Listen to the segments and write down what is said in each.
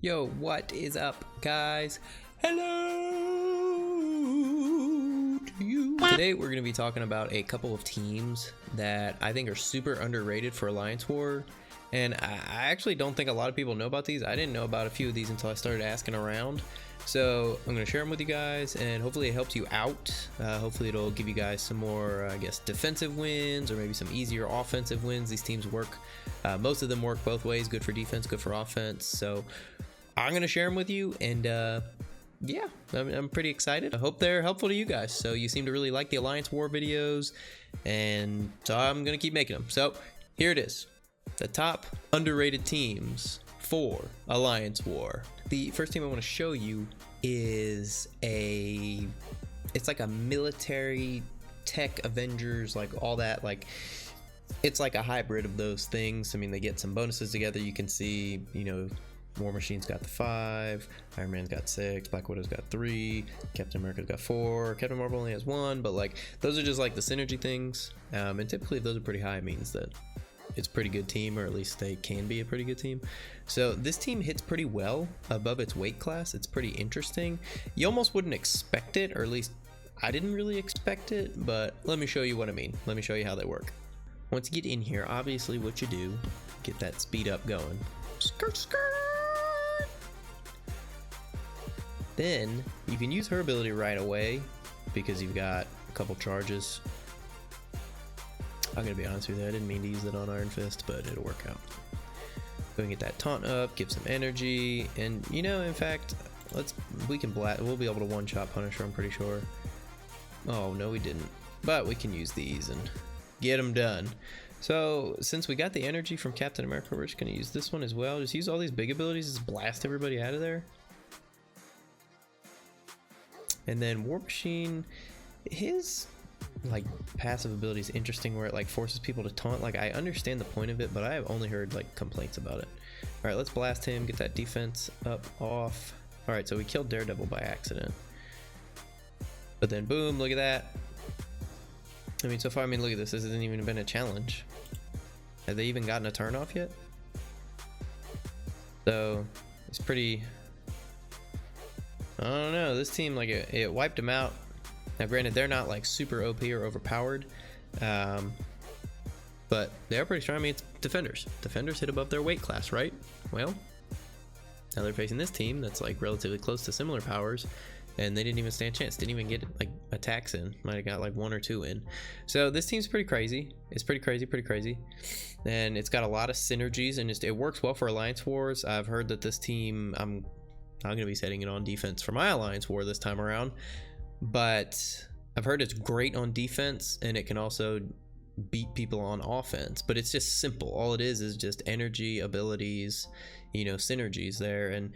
Yo, what is up, guys? Hello to you. Today we're going to be talking about a couple of teams that I think are super underrated for Alliance War, and I actually don't think a lot of people know about these. I didn't know about a few of these until I started asking around. So I'm going to share them with you guys, and hopefully it helps you out. Hopefully it'll give you guys some more, I guess, defensive wins, or maybe some easier offensive wins. These teams work, most of them work both ways, good for defense, good for offense. So I'm going to share them with you, and yeah, I'm pretty excited. I hope they're helpful to you guys. So you seem to really like the Alliance War videos, and so I'm going to keep making them. So here it is, the top underrated teams for Alliance War. The first team I want to show you is it's like a military tech Avengers, like all that, like it's like a hybrid of those things. I mean, they get some bonuses together. You can see, you know, War Machine's got the 5, Iron Man's got 6, Black Widow's got 3, Captain America's got 4, Captain Marvel only has 1, but like those are just like the synergy things, and typically if those are pretty high, it means that it's a pretty good team, or at least they can be a pretty good team. So this team hits pretty well above its weight class. It's pretty interesting. You almost wouldn't expect it, or at least I didn't really expect it, but let me show you what I mean. Let me show you how they work. Once you get in here, obviously what you do, get that speed up going. Skirt, skirt. Then you can use her ability right away because you've got a couple charges. I'm gonna be honest with you, I didn't mean to use it on Iron Fist, but it'll work out. Go and get that taunt up, give some energy, and you know, in fact, we'll be able to one-shot Punisher, I'm pretty sure. Oh no, we didn't, but we can use these and get them done. So since we got the energy from Captain America, we're just gonna use this one as well. Just use all these big abilities, just blast everybody out of there. And then War Machine, his like passive ability is interesting, where it like forces people to taunt. Like, I understand the point of it, but I have only heard like complaints about it. All right, let's blast him, get that defense up, off. All right, so we killed Daredevil by accident, but then boom, look at that. I mean, so far, I mean, look at this. This hasn't even been a challenge. Have they even gotten a turn off yet? So it's pretty, I don't know, this team, like it wiped them out. Now granted, they're not like super OP or overpowered, but they're pretty strong. I mean, it's defenders. Defenders hit above their weight class, right? Well, now they're facing this team that's like relatively close to similar powers, and they didn't even stand a chance. Didn't even get like attacks in. Might have got like 1 or 2 in. So this team's pretty crazy. It's pretty crazy, and it's got a lot of synergies, and it works well for Alliance Wars. I've heard that this team, I'm gonna be setting it on defense for my Alliance War this time around, but I've heard it's great on defense, and it can also beat people on offense. But it's just simple. All it is just energy, abilities, you know, synergies there. And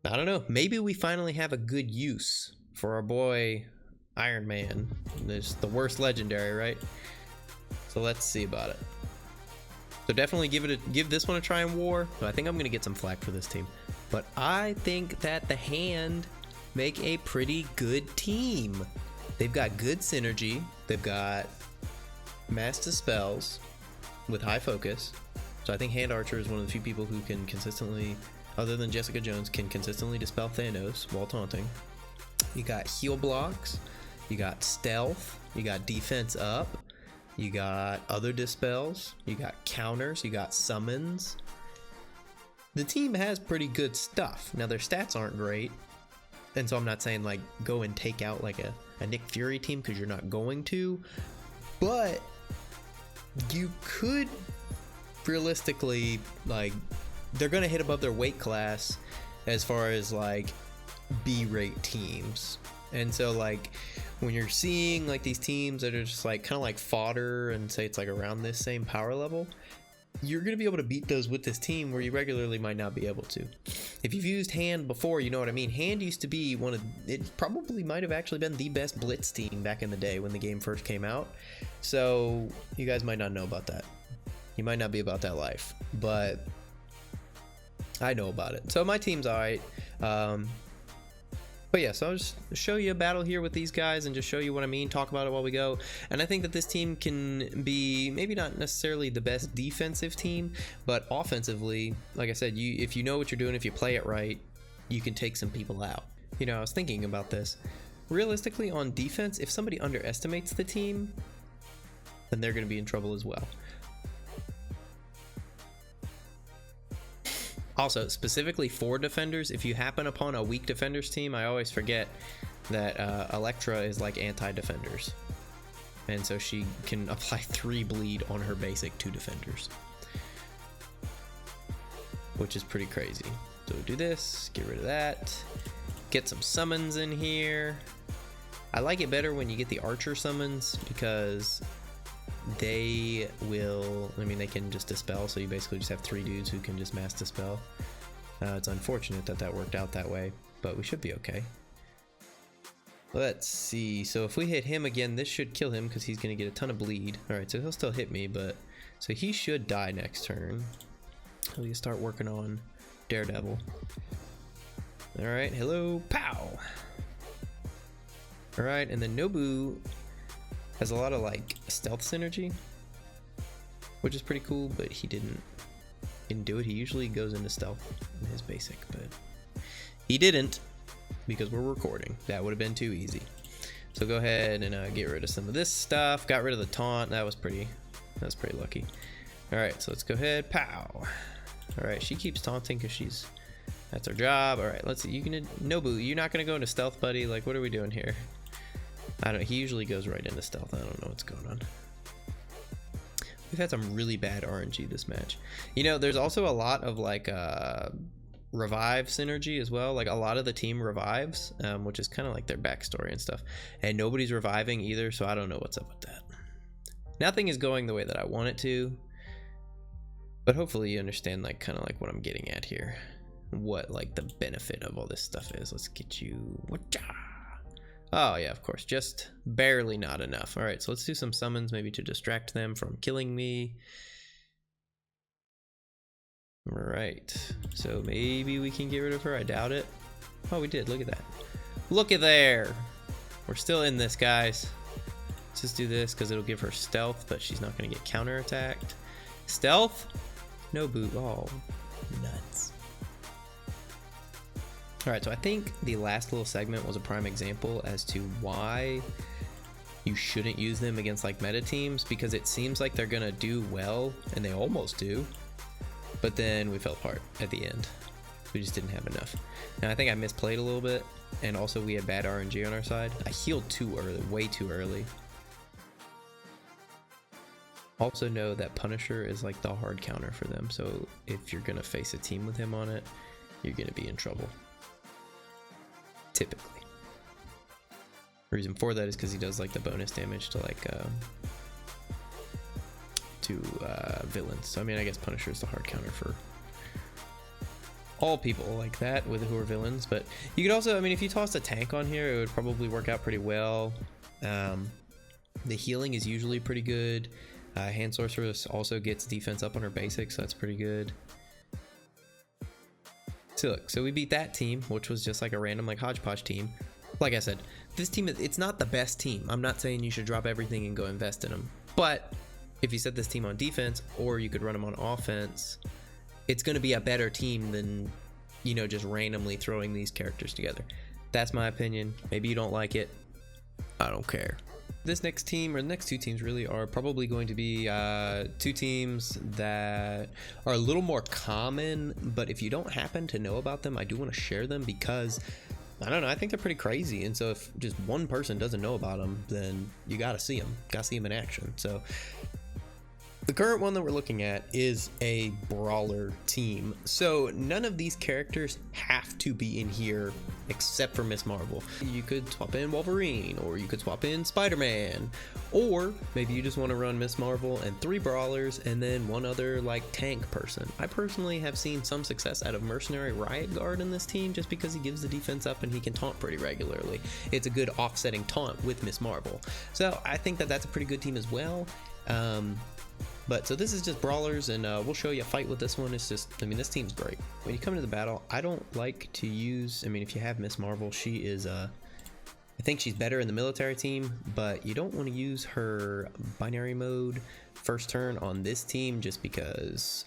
I don't know, maybe we finally have a good use for our boy Iron Man. It's the worst legendary, right? So let's see about it. So definitely give this one a try in War. I think I'm gonna get some flack for this team, but I think that the Hand make a pretty good team. They've got good synergy. They've got mass dispels with high focus. So I think Hand Archer is one of the few people who can consistently, other than Jessica Jones, can consistently dispel Thanos while taunting. You got heal blocks, you got stealth, you got defense up, you got other dispels, you got counters, you got summons. The team has pretty good stuff. Now their stats aren't great, and so I'm not saying like go and take out like a Nick Fury team, because you're not going to, but you could realistically, like, they're gonna hit above their weight class as far as like B-rate teams. And so like when you're seeing like these teams that are just like kind of like fodder, and say it's like around this same power level, you're going to be able to beat those with this team where you regularly might not be able to. If you've used Hand before, you know what I mean. Hand used to be it probably might have actually been the best blitz team back in the day when the game first came out. So you guys might not know about that. You might not be about that life, but I know about it. So my team's all right. But yeah, so I'll just show you a battle here with these guys and just show you what I mean, talk about it while we go. And I think that this team can be maybe not necessarily the best defensive team, but offensively, like I said, if you know what you're doing, if you play it right, you can take some people out. You know, I was thinking about this. Realistically, on defense, if somebody underestimates the team, then they're going to be in trouble as well. Also, specifically for defenders, if you happen upon a weak defenders team, I always forget that Electra is like anti-defenders. And so she can apply 3 bleed on her basic 2 defenders. Which is pretty crazy. So do this, get rid of that. Get some summons in here. I like it better when you get the archer summons because they will, I mean, they can just dispel, so you basically just have 3 dudes who can just mass dispel. It's unfortunate that that worked out that way, but we should be okay. Let's see, so if we hit him again, this should kill him because he's going to get a ton of bleed. Alright, so he'll still hit me, but so he should die next turn. So we can start working on Daredevil. Alright, hello, pow! Alright, and then Nobu has a lot of like stealth synergy, which is pretty cool, but he didn't do it. He usually goes into stealth in his basic, but he didn't because we're recording. That would have been too easy. So go ahead and get rid of some of this stuff. Got rid of the taunt. That's pretty lucky. All right, so let's go ahead. Pow. All right, she keeps taunting because that's her job. All right, let's see. You can Nobu. You're not gonna go into stealth, buddy. Like, what are we doing here? I don't. He usually goes right into stealth. I don't know what's going on. We've had some really bad RNG this match. You know, there's also a lot of like revive synergy as well. Like a lot of the team revives, which is kind of like their backstory and stuff. And nobody's reviving either, so I don't know what's up with that. Nothing is going the way that I want it to, but hopefully you understand like kind of like what I'm getting at here. What like the benefit of all this stuff is. Let's get you. Oh yeah, of course, just barely not enough. All right, so let's do some summons maybe to distract them from killing me. All right, so maybe we can get rid of her. I doubt it. Oh, we did. Look at that. Look at there. We're still in this, guys. Let's just do this because it'll give her stealth, but she's not going to get counterattacked. Stealth? No boot. Oh, nuts. Alright, so I think the last little segment was a prime example as to why you shouldn't use them against like meta teams, because it seems like they're gonna do well, and they almost do, but then we fell apart at the end. We just didn't have enough. Now I think I misplayed a little bit, and also we had bad RNG on our side. I healed too early, way too early. Also know that Punisher is like the hard counter for them, so if you're gonna face a team with him on it, you're gonna be in trouble. Typically. The reason for that is because he does like the bonus damage to like villains. So I mean, I guess Punisher is the hard counter for all people like that with who are villains. But you could also, I mean, if you tossed a tank on here, it would probably work out pretty well. The healing is usually pretty good. Hand Sorceress also gets defense up on her basics, so that's pretty good. So look, so we beat that team, which was just like a random like hodgepodge team. Like I said, this team, it's not the best team. I'm not saying you should drop everything and go invest in them. But if you set this team on defense, or you could run them on offense, it's going to be a better team than, you know, just randomly throwing these characters together. That's my opinion. Maybe you don't like it. I don't care. This next team, or the next 2 teams really, are probably going to be 2 teams that are a little more common, but if you don't happen to know about them, I do want to share them because, I don't know, I think they're pretty crazy. And so if just one person doesn't know about them, then you gotta see them in action. So the current one that we're looking at is a brawler team. So none of these characters have to be in here except for Miss Marvel. You could swap in Wolverine, or you could swap in Spider-Man, or maybe you just want to run Miss Marvel and 3 brawlers and then 1 other like tank person. I personally have seen some success out of Mercenary Riot Guard in this team just because he gives the defense up and he can taunt pretty regularly. It's a good offsetting taunt with Miss Marvel. So I think that that's a pretty good team as well. But so this is just Brawlers, and we'll show you a fight with this one. It's just, I mean, this team's great. When you come into the battle, I don't like to use, I mean, if you have Miss Marvel, she is, I think she's better in the military team, but you don't want to use her binary mode first turn on this team just because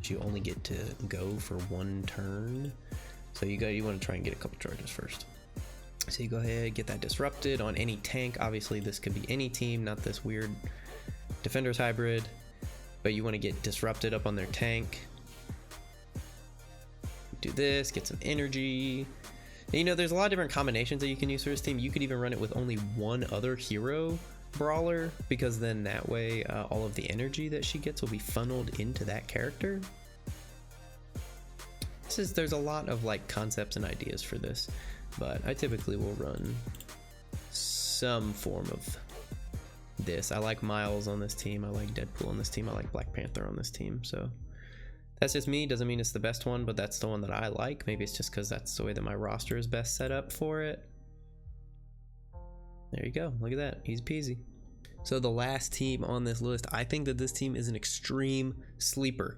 you only get to go for one turn. So you want to try and get a couple charges first. So you go ahead, get that disrupted on any tank. Obviously this could be any team, not this weird defenders hybrid, but you want to get disrupted up on their tank. Do this, get some energy. And, you know, there's a lot of different combinations that you can use for this team. You could even run it with only one other hero brawler, because then that way all of the energy that she gets will be funneled into that character. There's a lot of like concepts and ideas for this, but I typically will run some form of this. I like Miles on this team, I like Deadpool on this team, I like Black Panther on this team. So that's just me. Doesn't mean it's the best one, but that's the one that I like. Maybe it's just because that's the way that my roster is best set up for it. There you go, look at that, easy peasy. So the last team on this list, I think that this team is an extreme sleeper.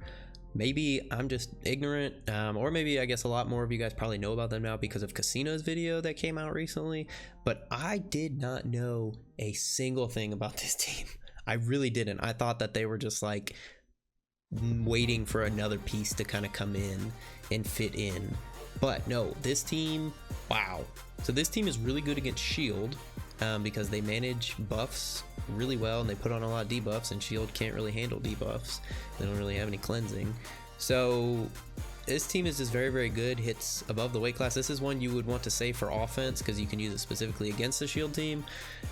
Maybe I'm just ignorant, or maybe I guess a lot more of you guys probably know about them now because of Casino's video that came out recently, but I did not know a single thing about this team. I really didn't. I thought that they were just like waiting for another piece to kind of come in and fit in, but no, this team, wow. So this team is really good against shield because they manage buffs really well and they put on a lot of debuffs, and shield can't really handle debuffs. They don't really have any cleansing. So this team is just very, very good, hits above the weight class. This is one you would want to save for offense because you can use it specifically against the shield team.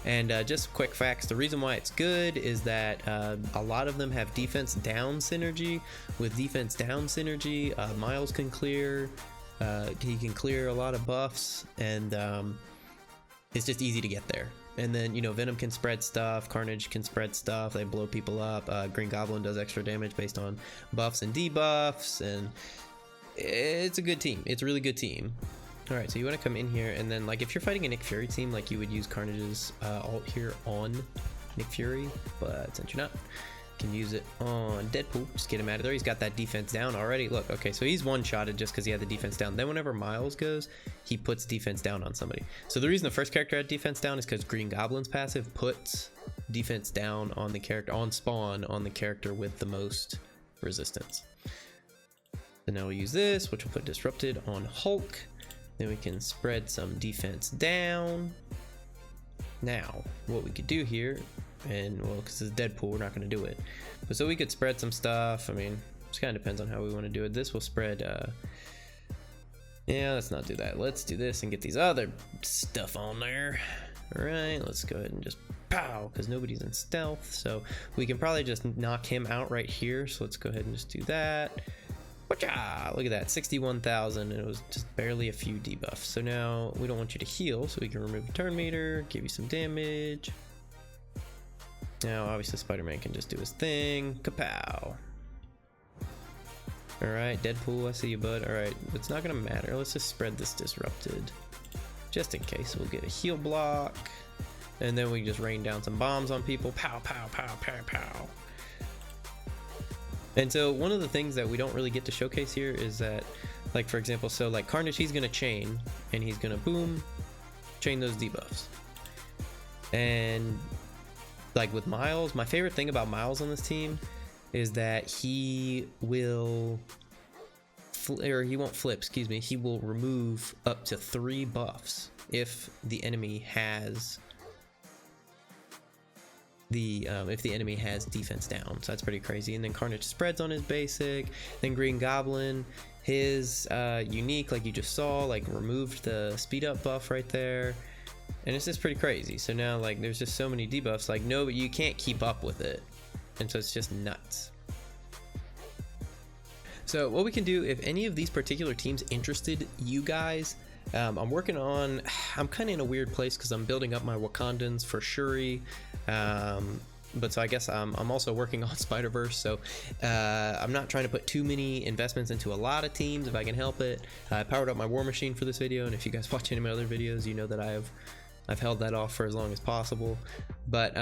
And just quick facts, the reason why it's good is that a lot of them have defense down synergy. With defense down synergy, Miles can clear, he can clear a lot of buffs, and it's just easy to get there. And then, you know, Venom can spread stuff, Carnage can spread stuff, they blow people up, Green Goblin does extra damage based on buffs and debuffs, and it's a good team. It's a really good team. Alright, so you want to come in here, and then like if you're fighting a Nick Fury team, like you would use Carnage's ult here on Nick Fury, but since you're not, you can use it on Deadpool. Just get him out of there. He's got that defense down already. Look, okay, so he's one-shotted just because he had the defense down. Then whenever Miles goes, he puts defense down on somebody. So the reason the first character had defense down is because Green Goblin's passive puts defense down on the character, on spawn, on the character with the most resistance. So now we'll use this, which will put disrupted on Hulk. Then we can spread some defense down. Now, what we could do here, and well, because it's Deadpool, we're not going to do it, but so we could spread some stuff. I mean, it kind of depends on how we want to do it. This will spread yeah, let's not do that. Let's do this and get these other stuff on there. All right, let's go ahead and just pow, because nobody's in stealth, so we can probably just knock him out right here. So let's go ahead and just do that. Whatcha! Look at that, 61,000, and it was just barely a few debuffs. So now we don't want you to heal, so we can remove the turn meter, give you some damage. Now, obviously, Spider-Man can just do his thing. Kapow. Alright, Deadpool, I see you, bud. Alright, it's not gonna matter. Let's just spread this disrupted. Just in case. We'll get a heal block. And then we just rain down some bombs on people. Pow, pow, pow, pow, pow. And so, one of the things that we don't really get to showcase here is that, like, for example, so, like, Carnage, he's gonna chain. And he's gonna, boom, chain those debuffs. And like with Miles, my favorite thing about Miles on this team is that he will he won't flip, excuse me, he will remove up to 3 buffs if the enemy has defense down. So that's pretty crazy. And then Carnage spreads on his basic. Then Green Goblin, his unique, like you just saw, like removed the speed up buff right there. And it's just pretty crazy. So now, like, there's just so many debuffs, like, no, you can't keep up with it. And so it's just nuts. So what we can do, if any of these particular teams interested you guys, I'm kind of in a weird place because I'm building up my Wakandans for Shuri. But so I guess I'm also working on Spider-Verse, so I'm not trying to put too many investments into a lot of teams if I can help it. I powered up my War Machine for this video, and if you guys watch any of my other videos, you know that I've held that off for as long as possible. But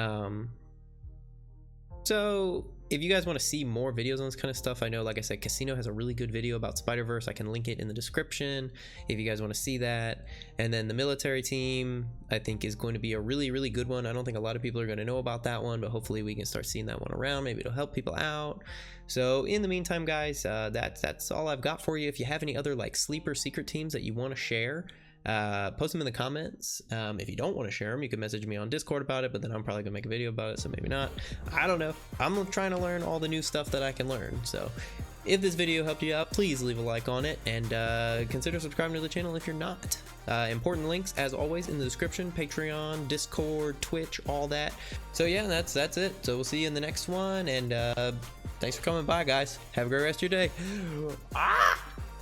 So if you guys want to see more videos on this kind of stuff, I know, like I said, Casino has a really good video about Spider-Verse. I can link it in the description if you guys want to see that. And then the military team, I think, is going to be a really, really good one. I don't think a lot of people are going to know about that one, but hopefully we can start seeing that one around. Maybe it'll help people out. So in the meantime, guys, that's all I've got for you. If you have any other like sleeper secret teams that you want to share, post them in the comments. If you don't want to share them, you can message me on Discord about it, but then I'm probably gonna make a video about it, so maybe not. I don't know. I'm trying to learn all the new stuff that I can learn. So if this video helped you out, please leave a like on it, and consider subscribing to the channel if you're not. Important links, as always, in the description: Patreon, Discord, Twitch, all that. So yeah, that's it. So we'll see you in the next one, and thanks for coming by, guys. Have a great rest of your day.